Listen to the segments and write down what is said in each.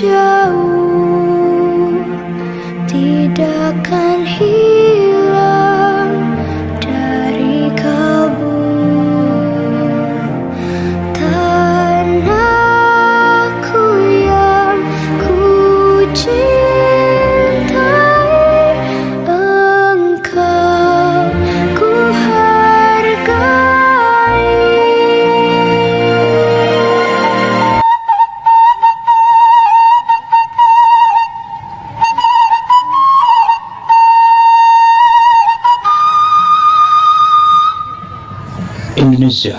jauh tidak akan hilang dari kalbu. Tanahku yang ku cintai, engkau ku hargai. Indonesia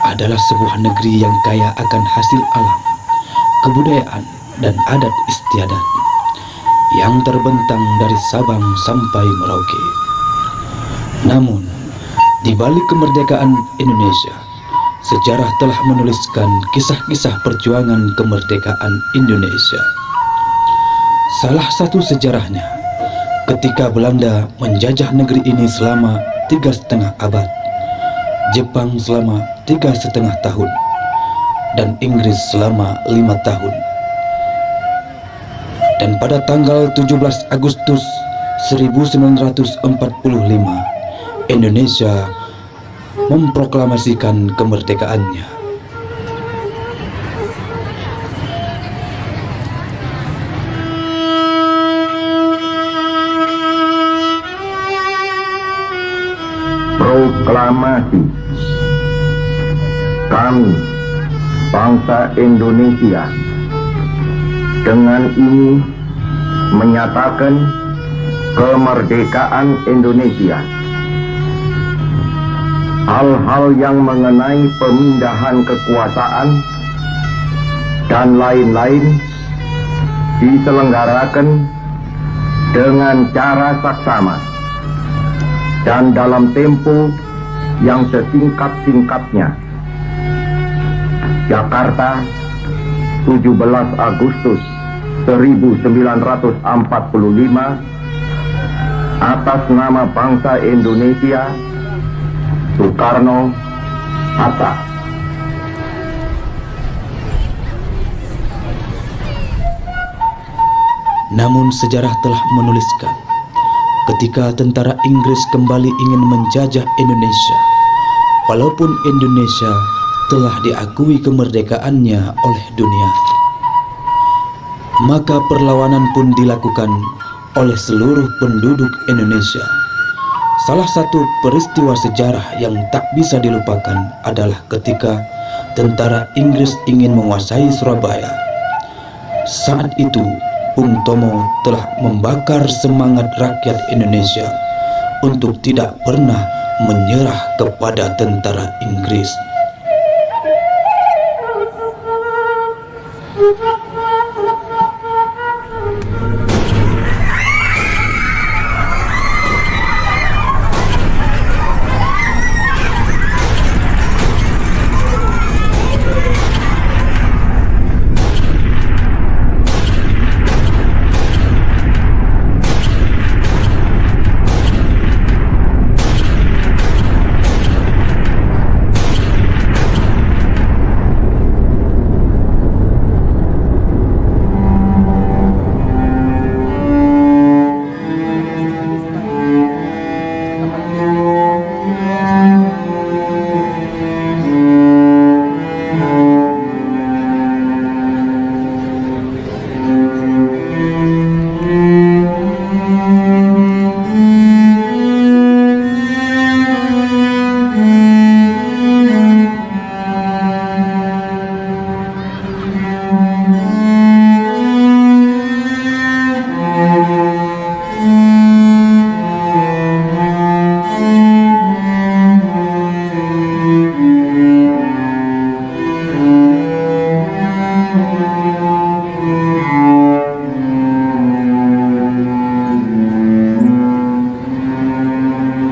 adalah sebuah negeri yang kaya akan hasil alam, kebudayaan, dan adat istiadat yang terbentang dari Sabang sampai Merauke. Namun, di balik kemerdekaan Indonesia, sejarah telah menuliskan kisah-kisah perjuangan kemerdekaan Indonesia. Salah satu sejarahnya, ketika Belanda menjajah negeri ini selama 3,5 abad, Jepang selama 3,5 tahun, dan Inggris selama 5 tahun. Dan pada tanggal 17 Agustus 1945, Indonesia memproklamasikan kemerdekaannya. Proklamasi. Kami, bangsa Indonesia, dengan ini menyatakan kemerdekaan Indonesia. Hal-hal yang mengenai pemindahan kekuasaan dan lain-lain diselenggarakan dengan cara saksama dan dalam tempo yang sesingkat-singkatnya. Jakarta, 17 Agustus 1945, atas nama bangsa Indonesia, Soekarno Hatta. Namun sejarah telah menuliskan, ketika tentara Inggris kembali ingin menjajah Indonesia, walaupun Indonesia telah diakui kemerdekaannya oleh dunia, maka perlawanan pun dilakukan oleh seluruh penduduk Indonesia. Salah satu peristiwa sejarah yang tak bisa dilupakan adalah ketika tentara Inggris ingin menguasai Surabaya. Saat itu, Bung Tomo telah membakar semangat rakyat Indonesia untuk tidak pernah menyerah kepada tentara Inggris.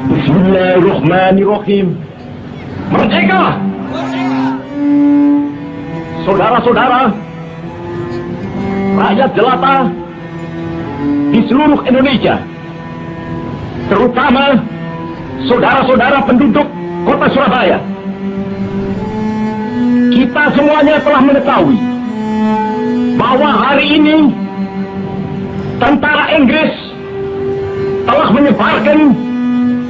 Bismillahirrahmanirrahim. Merdeka! Saudara-saudara, rakyat jelata di seluruh Indonesia, terutama saudara-saudara penduduk kota Surabaya, kita semuanya telah mengetahui bahwa hari ini tentara Inggris telah menyebarkan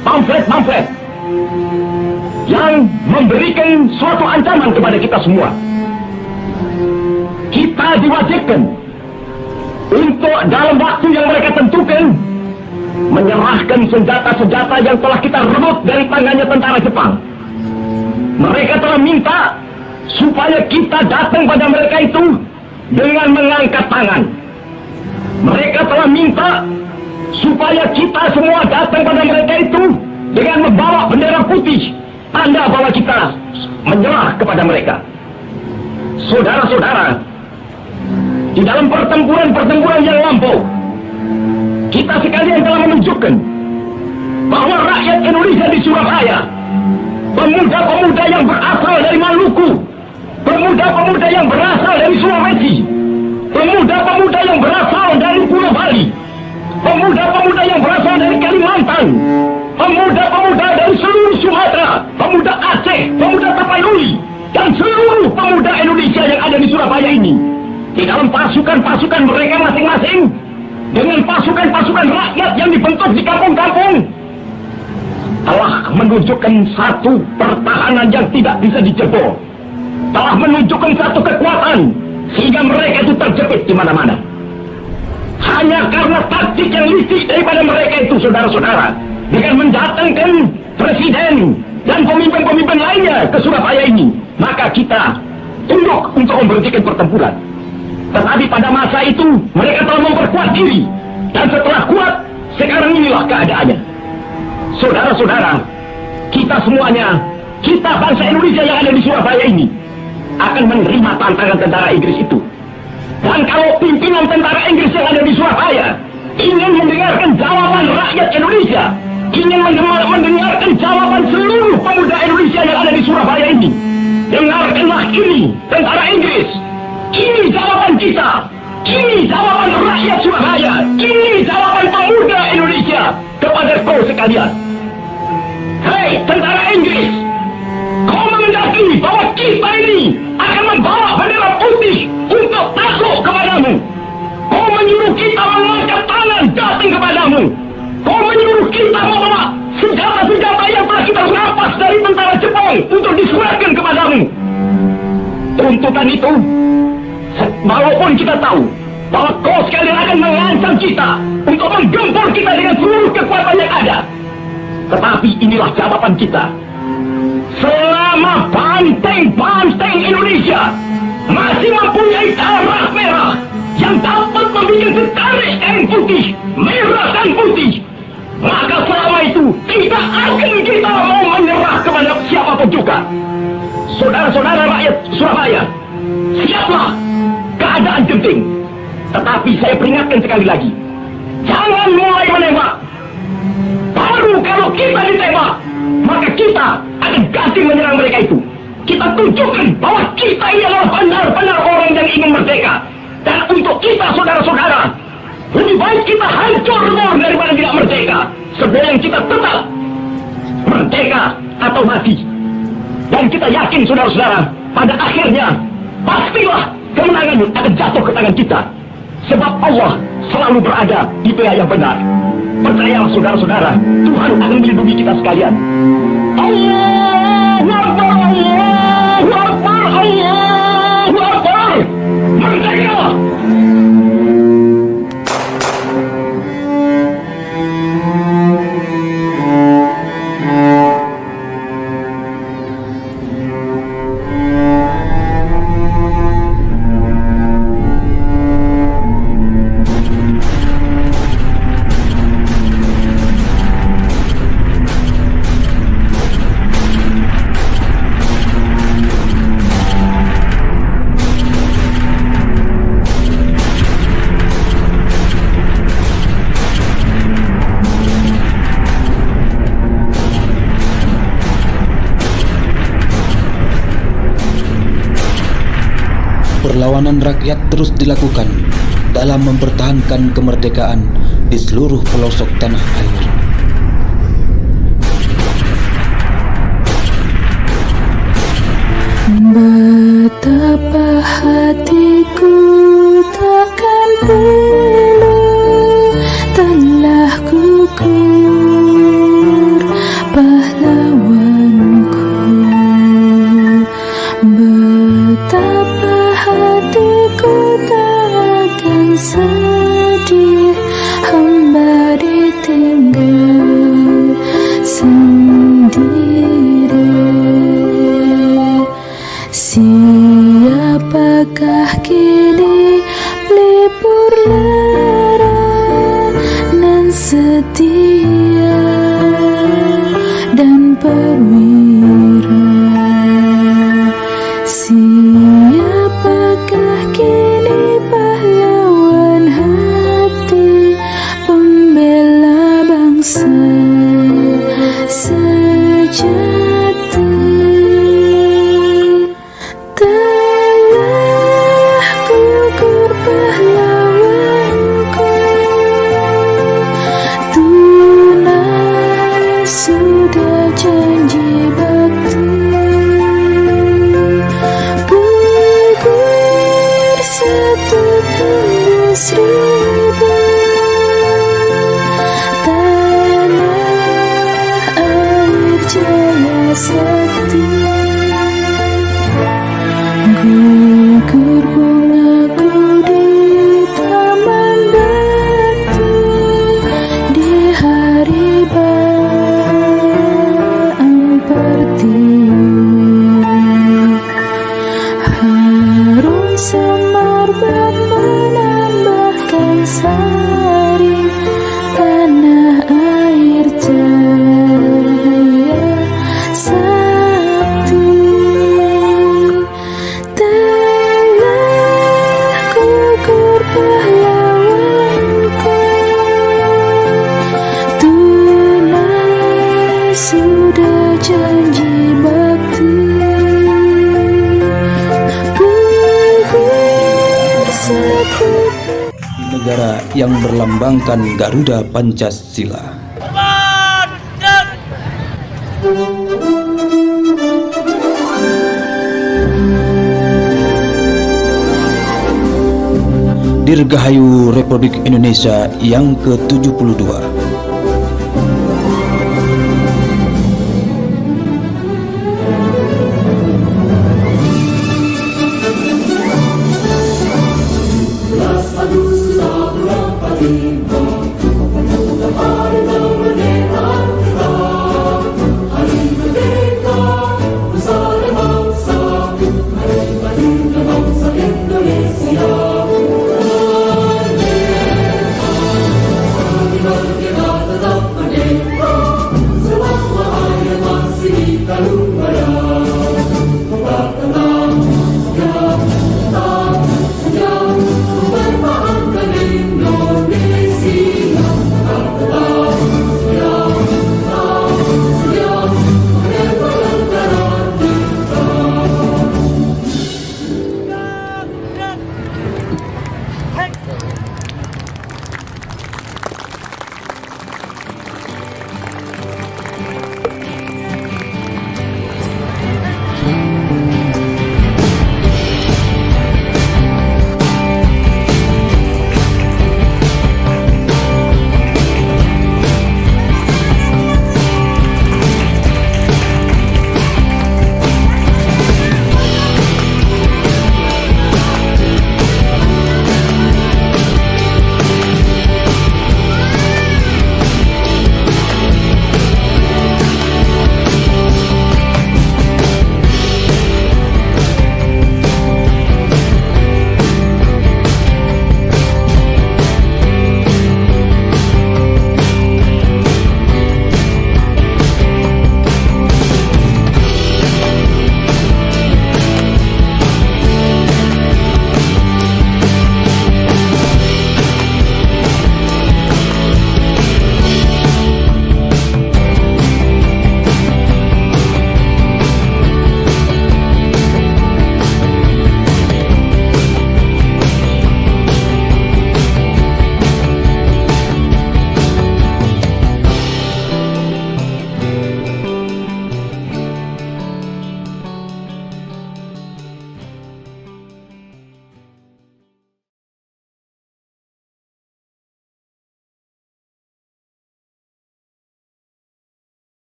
pamflet-pamflet yang memberikan suatu ancaman kepada kita semua. Kita diwajibkan untuk dalam waktu yang mereka tentukan menyerahkan senjata-senjata yang telah kita rebut dari tangannya tentara Jepang. Mereka telah minta supaya kita datang pada mereka itu dengan mengangkat tangan. Mereka telah minta supaya kita semua datang pada mereka itu dengan membawa bendera putih, tanda bahwa kita menyerah kepada mereka. Saudara-saudara, di dalam pertempuran-pertempuran yang lampau, kita sekalian telah menunjukkan bahwa rakyat Indonesia di Surabaya, pemuda-pemuda yang berasal dari Maluku, pemuda-pemuda yang berasal dari Sulawesi, pemuda-pemuda yang berasal dari Pulau Bali, pemuda-pemuda yang berasal dari Kalimantan, pemuda-pemuda dari seluruh Sumatera, pemuda Aceh, pemuda Tapanuli, dan seluruh pemuda Indonesia yang ada di Surabaya ini, di dalam pasukan-pasukan mereka masing-masing, dengan pasukan-pasukan rakyat yang dibentuk di kampung-kampung, telah menunjukkan satu pertahanan yang tidak bisa dijebol, telah menunjukkan satu kekuatan sehingga mereka itu terjepit di mana-mana. Hanya karena taktik yang licik daripada mereka itu, saudara-saudara, dengan mendatangkan presiden dan pemimpin-pemimpin lainnya ke Surabaya ini, maka kita tunduk untuk memberhentikan pertempuran. Tetapi pada masa itu mereka telah memperkuat diri, dan setelah kuat, sekarang inilah keadaannya. Saudara-saudara, kita semuanya, kita bangsa Indonesia yang ada di Surabaya ini, akan menerima tantangan tentara Inggris itu. Dan kalau pimpinan tentara Inggris yang ada di Surabaya ingin mendengarkan jawaban rakyat Indonesia, ingin mendengarkan jawaban seluruh pemuda Indonesia yang ada di Surabaya ini, dengarkanlah ini, tentara Inggris. Ini jawaban kita, ini jawaban rakyat Surabaya, ini jawaban pemuda Indonesia kepada kau sekalian. Hei tentara Inggris, kau menghendaki bahwa kita ini akan membawa bendera putih untuk takluk kepadamu. Kau menyuruh kita mengangkat tangan datang kepadamu. Kau menyuruh kita membawa senjata-senjata yang telah kita rampas dari tentara Jepang untuk diserahkan kepadamu. Tuntutan itu, walaupun kita tahu bahwa kau sekalian akan mengancam kita untuk menggempur kita dengan seluruh kekuatan yang ada, tetapi inilah jawaban kita. Selama banteng-banteng Indonesia masih mempunyai darah merah yang dapat membuat setarik kain putih, merah dan putih, maka selama itu tidak akan kita mau menyerah kepada siapapun juga. Saudara-saudara rakyat Surabaya, siaplah, keadaan genting. Tetapi saya peringatkan sekali lagi, jangan mulai menembak. Baru kalau kita ditembak, maka kita akan ganti menyerang mereka itu. Kita tunjukkan bahwa kita ini adalah benar-benar orang yang ingin merdeka. Dan untuk kita, saudara-saudara, lebih baik kita hancur daripada tidak merdeka, sebelum kita tetap merdeka atau mati. Dan kita yakin, saudara-saudara, pada akhirnya pastilah kemenangan akan jatuh ke tangan kita. Sebab Allah selalu berada di pihak yang benar. Percayalah saudara-saudara, Tuhan akan melindungi kita sekalian. Allahu Akbar, Allahu Akbar, Allahu Akbar. Merdeka! Perlawanan rakyat terus dilakukan dalam mempertahankan kemerdekaan di seluruh pelosok tanah air. Betapa hatiku setia dan perwira. Siapakah kini pahlawan hati, pembela bangsa sejati? Telah gugur pahlawanku, tunai sudah janji bakti. Gugur satu tembus ribu, tanah air jaya sakti. Gugur bungaku di taman batu, di hari Baam Pertiwi. Harum semerbak menambahkan sari, tanah air jaya sakti. Telah gugur pahlawanku, tunai sudah janji bakti. Gugur satu Di negara yang berlambangkan Garuda Pancasila. Dirgahayu Republik Indonesia yang ke-72.